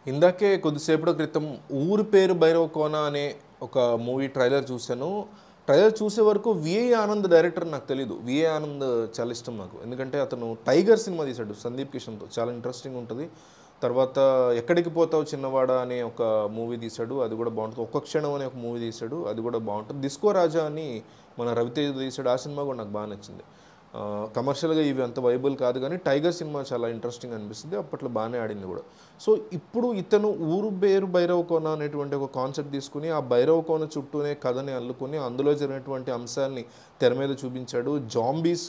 ఇందాకే కొద్దిసేపటి క్రితం 'ఊరి పేరు భైరవకోన' అనే ఒక మూవీ ట్రైలర్ చూశాను. ట్రైలర్ చూసే వరకు 'విఐ ఆనంద్' డైరెక్టర్ నాకు తెలీదు. 'విఐ ఆనంద్' చాలా ఇష్టం నాకు. ఎందుకంటే అతను 'టైగర్' సినిమా తీశాడు సందీప్ కిషన్‌తో. చాలా ఇంట్రెస్టింగ్ ఉంటది. తర్వాత 'ఎక్కడికి పోతావు చిన్నవాడా' అనే ఒక మూవీ తీశాడు. అది కూడా బావుంటది. 'ఒక్క క్షణం' అనే ఒక మూవీ తీశాడు. అది కూడా బావుంటది. 'డిస్కో రాజా' అని మన రవితేజ తీశాడు. ఆ సినిమా కూడా నాకు బాగా నచ్చింది. కమర్షియల్‌గా ఇవి అంత వైబుల్ కాదు గానీ 'టైగర్' సినిమా చాలా ఇంట్రెస్టింగ్ అనిపిస్తుంది. అప్పట్లో బానే ఆడింది కూడా. సో, ఇప్పుడు ఇతను 'ఊరు పేరు భైరవకోన' అనేటువంటి ఒక కాన్సెప్ట్ తీసుకొని, ఆ భైరవకోన చుట్టూనే కథని అల్లుకొని, అందులో జరిగినటువంటి అంశాల్ని తెర మీద చూపించాడు. జాంబీస్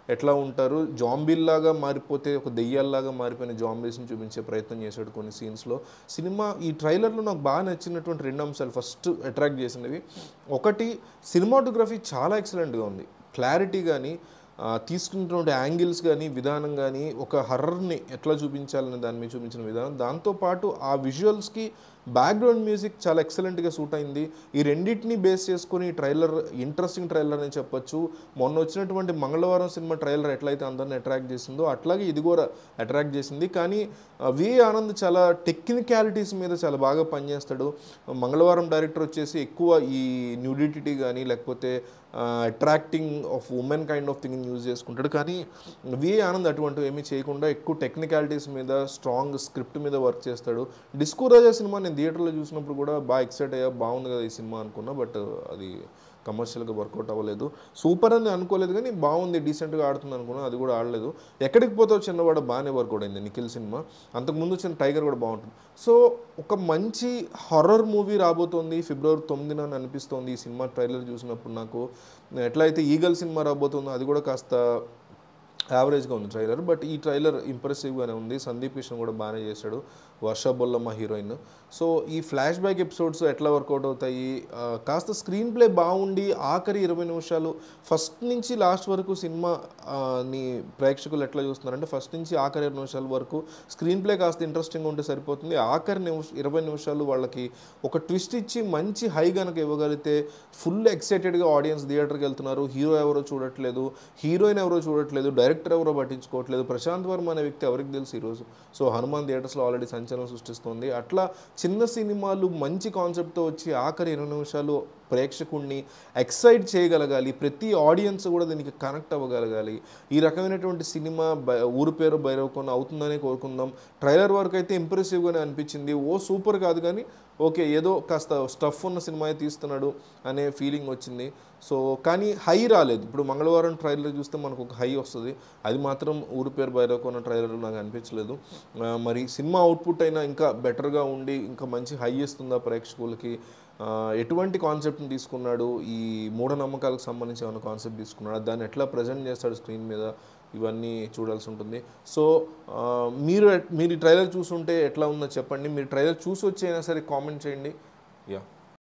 ఎట్లా ఉంటారు, జాంబీల్లాగా మారిపోతే ఒక దెయ్యాల్లాగా మారిపోయిన జాంబీస్‌ని చూపించే ప్రయత్నం చేశాడు కొన్ని సీన్స్‌లో. ఈ ట్రైలర్‌లో నాకు బాగా నచ్చినటువంటి 2 అంశాలు ఫస్ట్ అట్రాక్ట్ చేసినవి. ఒకటి, సినిమాటోగ్రఫీ చాలా ఎక్సలెంట్‌గా ఉంది. క్లారిటీ గాని, తీసుకున్నటువంటి యాంగిల్స్ గానీ, విధానం గానీ, ఒక హర్రర్‌ని ఎట్లా చూపించాలనే దాని మీద చూపించిన విధానం. దాంతో పాటు ఆ విజువల్స్‌కి బ్యాక్‌గ్రౌండ్ మ్యూజిక్ చాలా ఎక్సలెంట్‌గా సూట్ అయింది. ఈ రెండిటిని బేస్ చేసుకొని ఈ ట్రైలర్ ఇంట్రెస్టింగ్ ట్రైలర్ అని చెప్పొచ్చు. మొన్న వచ్చినటువంటి 'మంగళవారం' సినిమా ట్రైలర్ ఎట్లయితే అందరిని అట్రాక్ట్ చేసిందో, అట్లాగే ఇది కూడా అట్రాక్ట్ చేసింది. కానీ విఏ ఆనంద్ చాలా టెక్నికాలిటీస్ మీద చాలా బాగా పనిచేస్తాడు. 'మంగళవారం' డైరెక్టర్ వచ్చేసి ఎక్కువ ఈ న్యూడిటీ గానీ, లేకపోతే attracting of women kind of థింగ్‌ని యూజ్ చేసుకుంటాడు. కానీ విఏ ఆనంద్ అటువంటివి ఏమీ చేయకుండా ఎక్కువ టెక్నికాలిటీస్ మీద, స్ట్రాంగ్ స్క్రిప్ట్ మీద వర్క్ చేస్తాడు. 'డిస్కో రాజా' సినిమా నేను థియేటర్‌లో చూసినప్పుడు కూడా బాగా ఎక్సైట్ అయ్యా. బాగుంది కదా ఈ సినిమా అనుకున్నా. బట్ అది కమర్షియల్‌గా వర్కౌట్ అవ్వలేదు. సూపర్ అని అనుకోలేదు కానీ బాగుంది, డీసెంట్‌గా ఆడుతుంది అనుకున్నా. అది కూడా ఆడలేదు. 'ఎక్కడికి పోతావు చిన్నవాడా' బాగానే వర్కౌట్ అయింది, నిఖిల్ సినిమా. అంతకుముందు వచ్చిన 'టైగర్' కూడా బాగుంటుంది. సో, ఒక మంచి హారర్ మూవీ రాబోతోంది ఫిబ్రవరి 9న అని అనిపిస్తోంది ఈ సినిమా ట్రైలర్ చూసినప్పుడు నాకు. ఎట్లయితే 'ఈగల్' సినిమా రాబోతుందో అది కూడా కాస్త యావరేజ్‌గా ఉంది ట్రైలర్. బట్ ఈ ట్రైలర్ ఇంప్రెసివ్‌గానే ఉంది. సందీప్ కిషన్ కూడా బాగానే చేశాడు. వర్ష బొల్లమ్మ హీరోయిన్. సో, ఈ ఫ్లాష్ బ్యాక్ ఎపిసోడ్స్ ఎట్లా వర్కౌట్ అవుతాయి, కాస్త స్క్రీన్ ప్లే బాగుండి ఆఖరి 20 నిమిషాలు ఫస్ట్ నుంచి లాస్ట్ వరకు సినిమా ని ప్రేక్షకులు ఎట్లా చూస్తున్నారంటే ఫస్ట్ నుంచి ఆఖరి 20 నిమిషాల వరకు స్క్రీన్ ప్లే కాస్త ఇంట్రెస్టింగ్ ఉంటే సరిపోతుంది. ఆఖరి 20 నిమిషాలు వాళ్ళకి ఒక ట్విస్ట్ ఇచ్చి మంచి హై గనక ఇవ్వగలిగితే ఫుల్ ఎక్సైటెడ్‌గా ఆడియన్స్ థియేటర్‌కి వెళ్తున్నారు. హీరో ఎవరో చూడట్లేదు, హీరోయిన్ ఎవరో చూడట్లేదు, డైరెక్టర్ ఎవరో పట్టించుకోవట్లేదు. ప్రశాంత్ వర్మ అనే వ్యక్తి ఎవరికి తెలుసు ఈరోజు. సో, 'హనుమాన్' థియేటర్స్‌లో ఆల్రెడీ సంచలనం సృష్టిస్తుంది. అట్లా చిన్న సినిమాలు మంచి కాన్సెప్ట్‌తో వచ్చి ఆఖరి 20 నిమిషాలు ప్రేక్షకుడిని ఎక్సైట్ చేయగలగాలి. ప్రతి ఆడియన్స్ కూడా దీనికి కనెక్ట్ అవ్వగలగాలి. ఈ రకమైనటువంటి సినిమా 'ఊరి పేరు భైరవకోన' అవుతుందనే కోరుకుందాం. ట్రైలర్ వరకు అయితే ఇంప్రెసివ్‌గానే అనిపించింది. సూపర్ కాదు కానీ ఓకే, ఏదో కాస్త స్టఫ్ ఉన్న సినిమా తీస్తున్నాడు అనే ఫీలింగ్ వచ్చింది. సో, కానీ హై రాలేదు. ఇప్పుడు 'మంగళవారం' ట్రైలర్ చూస్తే మనకు ఒక హై వస్తది. అది మాత్రం 'ఊరి పేరు భైరవకోన' ట్రైలర్‌లో నాకు అనిపించలేదు. మరి సినిమా అవుట్‌పుట్ అయినా ఇంకా బెటర్‌గా ఉండి ఇంకా మంచి హై ఇస్తుందా ప్రేక్షకులకి? ఎటువంటి కాన్సెప్ట్‌ని తీసుకున్నాడు? ఈ మూఢనమ్మకాలకు సంబంధించి ఏమైనా కాన్సెప్ట్ తీసుకున్నాడా? దాన్ని ఎట్లా ప్రెజెంట్ చేస్తాడు స్క్రీన్ మీద? ఇవన్నీ చూడాల్సి ఉంటుంది. సో, మీరు ఈ ట్రైలర్ చూసుంటే ఎట్లా ఉందో చెప్పండి. మీరు ట్రైలర్ చూసొచ్చైనా సరే కామెంట్ చేయండి. యాహ్!